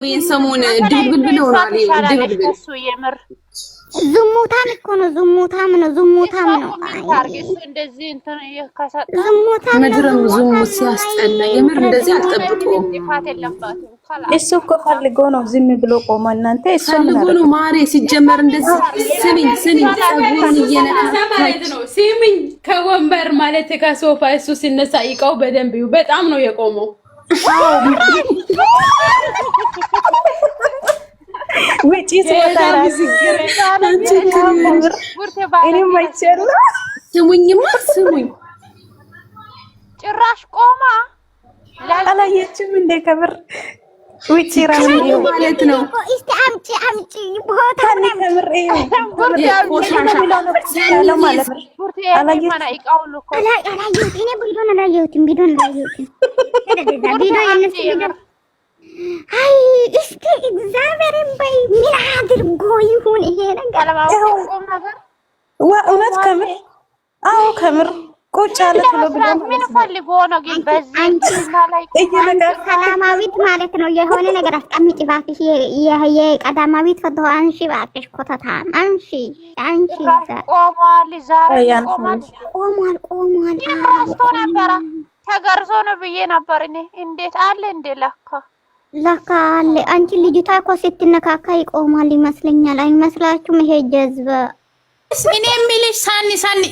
የሰሞን ድብልብል ሆኗል። ድብልብል እሱ የምር ዝሙታም እኮ ነው። ዝሙታም ነው። እሱ እንደዚህ እንትን ከሰጠ ምድርም ዝሙት ሲያስጠላ የምር እንደዚህ አልጠብቀውም። እሱ እኮ ፈልጎ ነው ዝም ብሎ ቆሞ እናንተ እሱ ፈልጎ ነው ማሬ። ሲጀመር እንደዚህ ስሚኝ ጸጉሩን እየነካች ነው። ስሚኝ ከወንበር ማለት ከሶፋ እሱ ሲነሳ ይቃው በደንብ በጣም ነው የቆመው። ውጪ ሲወጣራስ ስሙኝማ ስሙኝ ጭራሽ ቆማ አላየችም እንደ ከብር ውጪ ራሱ ማለት ነው። እስቲ አምጪ ቦታ ነው ከብር አይ እስቲ እግዚአብሔርን በይ ምን አድርጎ ይሁን ይሄ ነገር እውነት ከምር አዎ ከምር ቁጭ አለ ብሎ ምን ፈልጎ ነው ግን በዚህ ላይ ሰላማዊት ማለት ነው። የሆነ ነገር አስቀምጪ እባክሽ። የቀዳማዊት ፎቶ አንሺ እባክሽ። ኮተታ አንሺ ቆሟል። ዛሬ ቆሟል። ራስቶ ነበረ ተገርዞ ነው ብዬ ነበር እኔ። እንዴት አለ እንዴ ለካ አለ። አንቺ ልጅቷ እኮ ስትነካካ ይቆማል ይመስለኛል። አይመስላችሁም? ይሄ ጀዝበ እኔ የምልሽ ሳኒ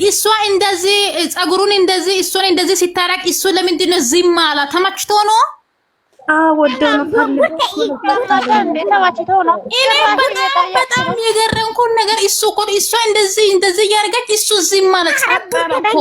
እሷ እንደዚህ ጸጉሩን እንደዚህ እሱን እንደዚህ ሲታረቅ እሱ ለምንድን ነው ዝም አላ? ተመችቶ ነው? ወደው ነው ተመችቶ ነው። እኔ በጣም የገረምኩት ነገር እሱ እኮ እሷ እንደዚህ ያደርጋች እሱ ዝም አለ። ጸባራ እኮ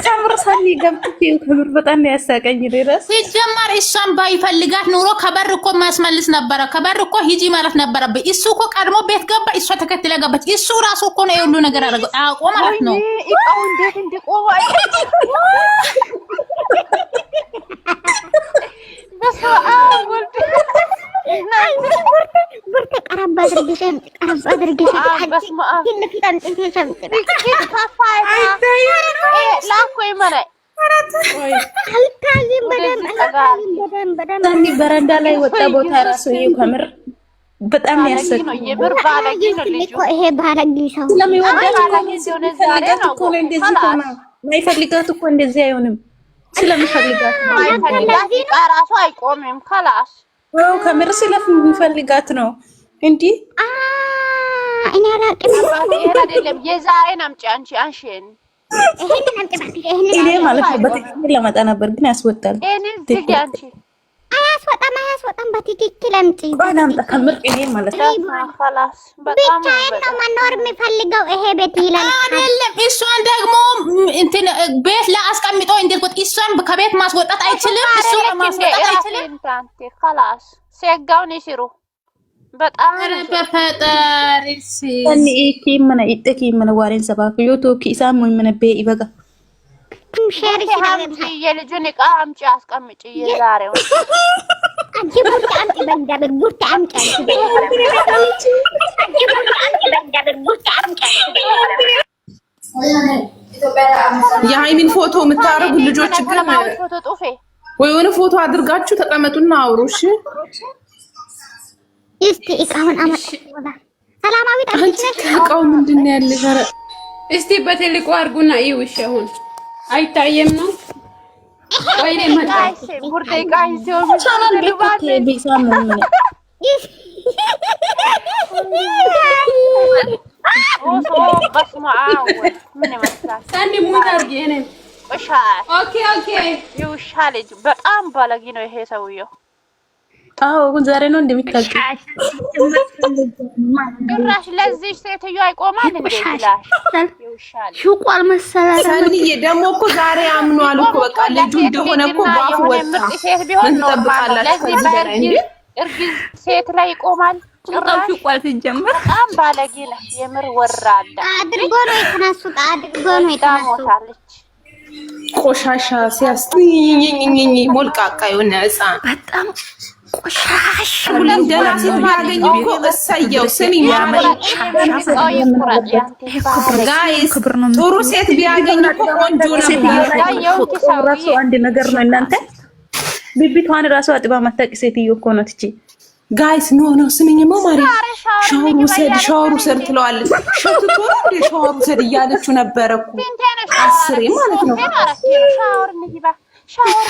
ጨምር ሳኒ ገብተው ከብር በጣም ያሳቀኝ ድረስ ሲጀመር እሷን ባይፈልጋት ኑሮ ከበር እኮ ማስመልስ ነበረ። ከበር እኮ ሂጂ ማለት ነበረብኝ። እሱ እኮ ቀድሞ ቤት ገባ፣ እሷ ተከትለ ገባች። እሱ ራሱ እኮ ነው የሁሉ ነገር አደረገው አቆ ማለት ነው። እቃው እንዴት እንደቆመ ብርተ ቀረባ አድርገሽ በረንዳ ላይ ወጣ ቦታ ራሱ ከምር በጣም ያሰቀኝ ይሄ ባለጌ ሰው ስለሚወዳት እኮ እንደዚህ ሆነ። ማይፈልጋት እኮ እንደዚህ አይሆንም። ስለሚፈልጋት ራሱ አይቆምም ከላስ ከምር ስለሚፈልጋት ነው እንዴ? እኔ አላቅም። አይደለም የዛሬን አምጪ አንቺን እኔ ማለት ነው በትክክል ለመጣ ነበር ግን ያስወጣል። እኔን ዝግ አንቺ አያስወጣም። በትክክል አምጪ ባላምጣ ከምር እኔ ማለት ነው خلاص በጣም ነው መኖር የሚፈልገው ይሄ ቤት ይላል አይደለም። እሷን ደግሞ እንትን ቤት ላይ አስቀምጦ እንዴት እሷን ከቤት ማስወጣት አይችልም። እሱ ማስወጣት አይችልም። ታንቴ خلاص ሲጋውን ይሽሩ በጣም በፈጠሪስ እኔ ምን ምን ዋሬን ሰባክ ዩቲዩብ ኪሳም ምን በይ ይበጋ ሼር ሲያምጪ የልጁን ዕቃ አምጪ አስቀምጪ። የዛሬው አንቺ ቡርታ አምጪ የሃይሚን ፎቶ የምታረጉ ልጆች ግን ፎቶ ጡፌ ወይ የሆነ ፎቶ አድርጋችሁ ተቀመጡና አውሩ። እሺ እስቲ እቃውን አመጣ ሰላማዊት አንቺ እቃው ምንድነው ያለሽ? ኧረ እስቲ በትልቁ አድርጉና ይውሽ አሁን አይታየም ነው ወይ ለማጣ ጉርዴ ቃይሶ ቻናል ቤት ቢሳም ምን ኦሶ በስማ ምን ይመስላል? ሳኒ ሙት አድርጊ እኔን ኦኬ ይውሻል። በጣም ባለጌ ነው ይሄ ሰውዬው። ዛሬ ነው እንደሚታቂ ጭራሽ ለዚህ ሴትዮ አይቆማል እንዴ ይላል። ይውሻል ሹቋል መሰለኝ። ሰኒዬ ደግሞ እኮ ዛሬ አምኗል እኮ በቃ ልጁ እንደሆነ እኮ ባፉ ወጣ። ሴት ቢሆን ነው ለዚህ እርግዝ ሴት ላይ ይቆማል። ጭራሽ ሹቋል ሲጀምር በጣም ባለጌ ነው የምር። ወራዳ አድርጎ ነው የተነሱት። ሞታለች። ቆሻሻ ሲያስጥኝኝኝኝ ሞልቃቃ የሆነ ህፃን በጣም ቆሻሽ ሁለት ደህና ሴት ባገኝ እኮ እሰየው። ስሚ ጋይስ ጥሩ ሴት ቢያገኝ እኮ ቆንጆ ነው። ራሱ አንድ ነገር ነው እናንተ ቢቢቷን ራሱ አጥባ ማታቂ ሴትዮ እኮ ናት እቺ። ጋይስ ኖ ስሚኝማ ማሪ ሻወር ውሰድ ትለዋለች። ሸትቶ ወደ ሻወር ውሰድ እያለችው ነበረ እኮ 10 ማለት ነው። ሻወር ንይባ ሻወር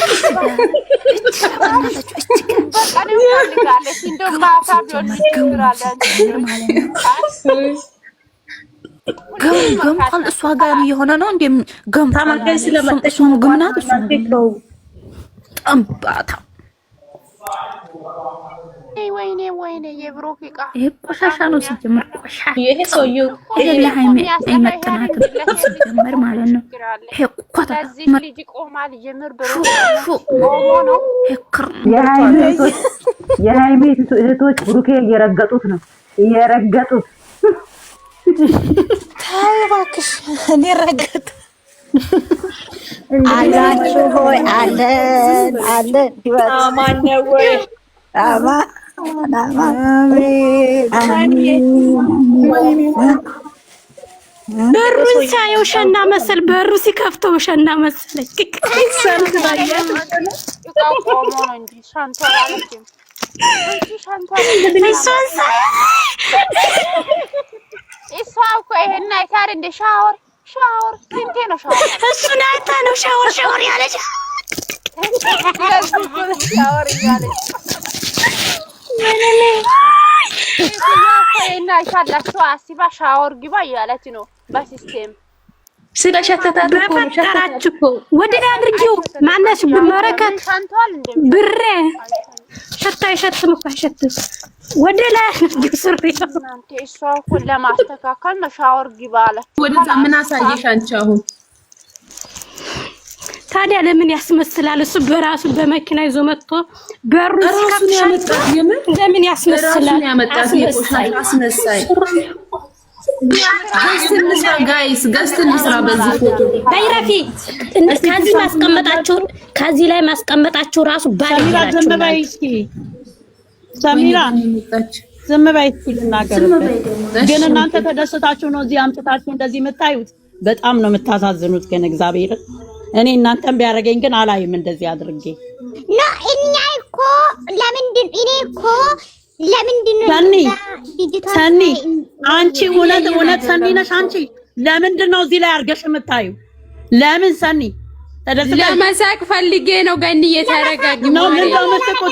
በቃ ነው ታልጋለች እንደው ማታ ቢሆን ይችላል ገምታል እሷ ጋር የሆነ ነው እንዴ ገምታ ታማከኝ ስለመጣች ነው ግምናት እሷ ነው ጠምባታ ወይኔ የብሩክ ዕቃ ቆሻሻ ነው ሲጀምር ቆሻሻ ይሄ ሰውዬው ለሃይሜ አይመጥናትም ሲጀምር ማለት ነው። ይሄ ቆታ ከዚህ ልጅ ቆማል ጀምር ብሩክ ቆሞ ነው የሃይሜ እህቶች ብሩኬ እየረገጡት ነው እየረገጡት። ታይ እባክሽ እኔ ረገጥ አላችሁ ሆይ አለን ህይወት አማን ነው ወይ በሩ ሳየው ሸና መሰል በሩ ሲከፍተው ሸና መሰለኝ። ቆሞ ነው እንጂ ሻንቷል አለችም እሷ እኮ ይሄን አይታር እንደ ሻወር ስንቴ ነው ሻወር እሱን አይታ ነው ሻወር ያለች ሻወር ያለች እና ይሻላችሁ አሲባ ሻወር ግባ እያለች ነው በሲስተም ስለሸተታት እኮ ነው ሸተታችሁ ወደ አድርጊው ማነሽ በመረከት ብሬ ሸታይ ሸትም እኮ አይሸትም ወደ ላይ አድርጊው ስሪ እናንተ እሷ እኮ ለማስተካከል ነው ሻወር ግባ አለ ወደዛ ምን አሳየሽ አንቺ አሁን ታዲያ ለምን ያስመስላል? እሱ በራሱ በመኪና ይዞ መጥቶ በሩ ሲከፍት ለምን ያስመስላል? አስመሳይ ገስት እንስራ በዚህ ፎቶ ባይራፊ ከዚህ ላይ ማስቀመጣችሁ ራሱ ባል ይላችሁ ሰሚራ ዝም በይ ልናገርበት። ግን እናንተ ተደስታችሁ ነው እዚህ አምጥታችሁ እንደዚህ የምታዩት። በጣም ነው የምታሳዝኑት። ግን እግዚአብሔር እኔ እናንተም ቢያደርገኝ ግን አላይም እንደዚህ አድርጌ ና እኛ እኮ ለምንድን ሰኒ አንቺ እውነት ሰኒ ነሽ አንቺ ለምንድን ነው እዚህ ላይ አድርገሽ የምታዩ? ለምን ሰኒ ለመሳቅ ፈልጌ ነው ገንዬ ተረጋጊ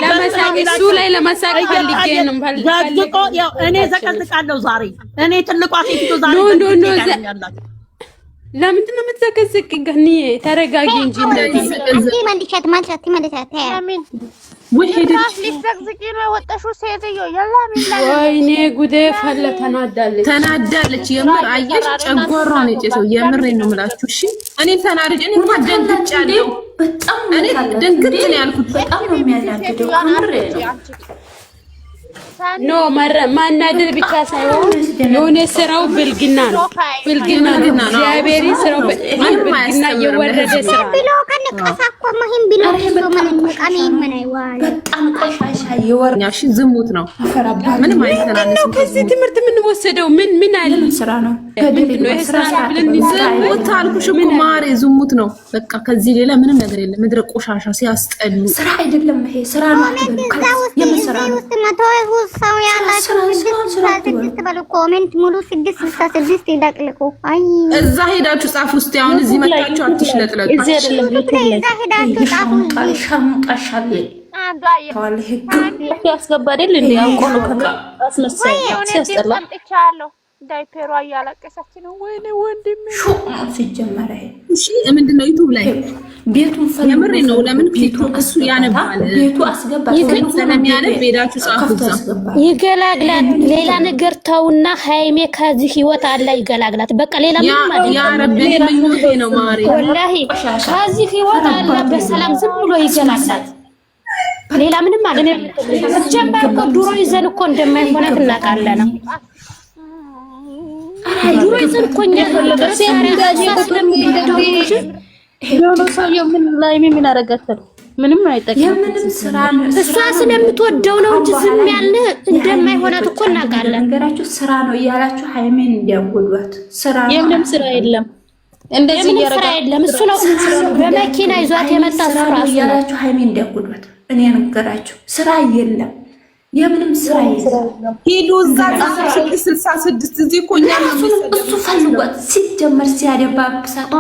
ለመሳቅ እሱ ላይ ለመሳቅ ፈልጌ ነው ዘቅዝቆ ያው እኔ ዘቀዝቃለሁ ዛሬ እኔ ትልቋ ሴት ዛሬ ዘቅዝቃለሁ ለምንድን ነው የምትዘቀዝቂ? ገንዬ ተረጋጊ እንጂ እንደዚህ ማንዲቻት አሜን ወይሄደሽ ልትዘቅዝቂ ነው የወጣሽው ሴትዮ ወይኔ ጉዴ ፈለ ተናዳለች የምር አየሽ ጨጓራው ነው የጨሰው የምር ነው የምላችሁ እሺ እኔ ተናድጄ እኔ ደንግጫለሁ በጣም እኔ ደንግጥ ነው ያልኩት በጣም ነው የሚያናድደው አምሬ ነው ኖ ማናደድ ብቻ ሳይሆን የሆነ ስራው ብልግና ነው እግዚአብሔር ስራው ብልግና የወረደ ስራ ብሎ ከነቀሳኮ ማህም ብሎ ማን ምን አይዋል በጣም ቆሻሻ የወርኛሽ ዝሙት ነው ምንም አይተናነስ ከዚህ ትምህርት ምን ወሰደው ምን አይደል ስራ ነው ነው ስራ ብለን ዝሙት አልኩሽ እኮ ማሬ ዝሙት ነው በቃ ከዚህ ሌላ ምንም ነገር የለም ምድረ ቆሻሻ ሲያስጠሉ ስራ አይደለም ይሄ ስራ ነው የምስራ ነው ሰው ያላችሁ ስድስት በሉ ኮሜንት ሙሉ 666 ይደቅልቁ። አይ እዛ ሄዳችሁ ጻፉ እስቲ አሁን እዚህ መጣችሁ አትሽለጥለጡ። እዚህ አይደለም እዛ ሄዳችሁ ጻፉ። ሻምቃሻል ያስገባ አይደል እንዴ አንቆ ነው አስመሳይ ሲያስጠላ ዳይፐሯ እያለቀሰች ነው ወይኔ ወንድሜ ሲጀመረ እሺ ምንድነው ዩቲዩብ ላይ ቤቱን የምሬ ነው ለምን ቲክቶክ እሱ ያነባል ቤቱ አስገባ ስለሚያነብ ሄዳችሁ ጻፉ ይገላግላት ሌላ ነገር ተውና ሃይሜ ከዚህ ህይወት አለ ይገላግላት በቃ ሌላ ምንም አይደለም ያ ረቢ ምኞቴ ነው ማሪ ወላሂ ከዚህ ህይወት አለ በሰላም ዝም ብሎ ይገላግላት ሌላ ምንም አይደለም ጀምበር እኮ ድሮ ይዘን እኮ እንደማይሆናት እናውቃለን ድሮ ይዘን እኮ እኛ ሄዶ ሰው የምን ላይ ምን አረጋተው ምንም አይጠቅም። የምንም ስራ ነው። እሷ ስለምትወደው ነው እንጂ ዝም ያለ እንደማይሆናት እኮ እናውቃለን። ነገራችሁ ስራ ነው እያላችሁ ሃይሜን እንዲያጎዷት ስራ ነው። የምንም ስራ የለም። እንደዚህ ስራ የለም። እሱ ነው በመኪና ይዟት የመጣ ሰው ራሱ እያላችሁ ሃይሜን እንዲያጎዷት እኔ ነገራችሁ ስራ የለም። የምንም ስራ የለም። ሄዱ እዛ 66 እዚህ እኮ እኛ እሱ ፈልጓት ሲጀመር ሲያደባብሳት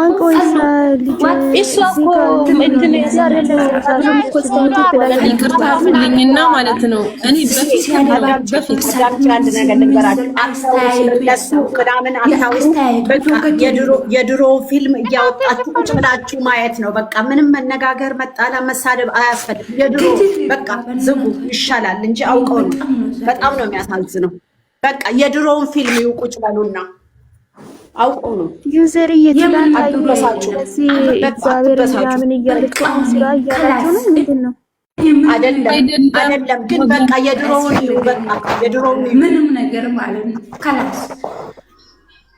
እሱ እኮ እንትን ይቅርታ አድርጉልኝና ማለት ነው። እኔ በፊት አንድ ነገር ልንገራችሁ። የድሮ ፊልም እያወጣችሁ ቁጭ ብላችሁ ማየት ነው። በቃ ምንም መነጋገር፣ መጣላ፣ መሳደብ አያስፈልግም። የድሮ በቃ ዝጉ ይሻላል እንጂ አውቀው ነው። በጣም ነው የሚያሳዝነው። በቃ የድሮውን ፊልም ቁጭ በሉና አውቀው ነው ዩዘር እየተላን አጥበሳችሁ እግዚአብሔር ያምን እያለች ስራ እያላችሁ ነው። ምንድነው? አይደለም ግን በቃ የድሮውን ምንም ነገር ማለት ነው። ካላስ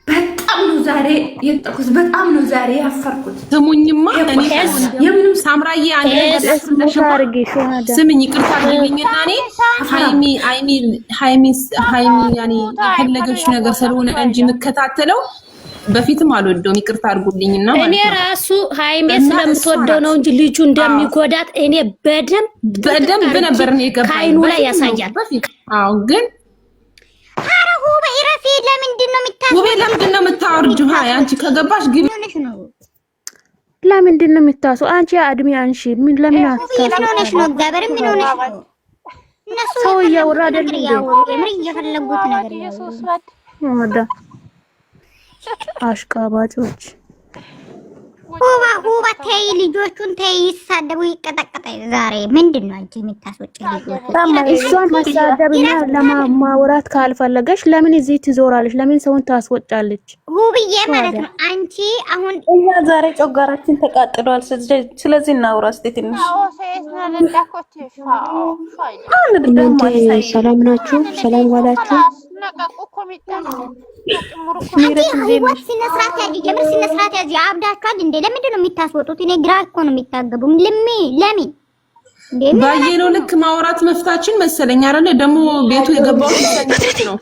በጣም ነው ዛሬ የጠቁት። በጣም ነው ዛሬ ያፈርኩት። ስሙኝማ እኔ የምንም ሳምራዬ አንዴ ስምኝ ይቅርታ አድርግልኝና እኔ ሃይሚ ያኔ የፈለገችው ነገር ስለሆነ እንጂ የምከታተለው በፊትም አልወደውም። ይቅርታ አድርጉልኝና እኔ ራሱ ሃይሜ ስለምትወደው ነው እንጂ ልጁ እንደሚጎዳት እኔ በደንብ ነበር ነው የገባኝ። ካይኑ ላይ ያሳያል። አዎ ግን አረሁ በኢራፊ ለምንድን ነው የምታወርጂው? ሃይ አንቺ ከገባሽ ግን ለምንድን ነው የምታስው? አንቺ አድሚ አንሺ ምን ለምን አትታስው? ምን ሆነሽ ነው? እግዚአብሔር ምን ሆነሽ ነው? እነሱ ሰው እያወራ አይደል? የምር እየፈለጉት ነገር ኢየሱስ ወዳ አሽቃባጮች ሁባ ተይ፣ ልጆቹን ተይ፣ ይሳደቡ ይቀጠቀጣይ። ዛሬ ምንድን ነው አንቺ የምታስወጪ ልጆች? እሷን ማሳደብና ለማውራት ካልፈለገሽ ለምን እዚህ ትዞራለች? ለምን ሰውን ታስወጫለች? ሁብዬ ማለት ነው። አንቺ አሁን እኛ ዛሬ ጮጋራችን ተቃጥሏል። ስለዚህ እናውራ እስቲ ትንሽ። ሰላም ናችሁ? ሰላም ዋላችሁ? ሲነስራት ያጂ የምር ሲነስራት ያጂ አብዳችኋል እንዴ? ለምንድን ነው የሚታስወጡት? እኔ ግራ እኮ ነው የሚታገቡ። ለምን ባየነው ልክ ማውራት መፍታችን መሰለኝ አይደል? ደግሞ ቤቱ የገባው ነው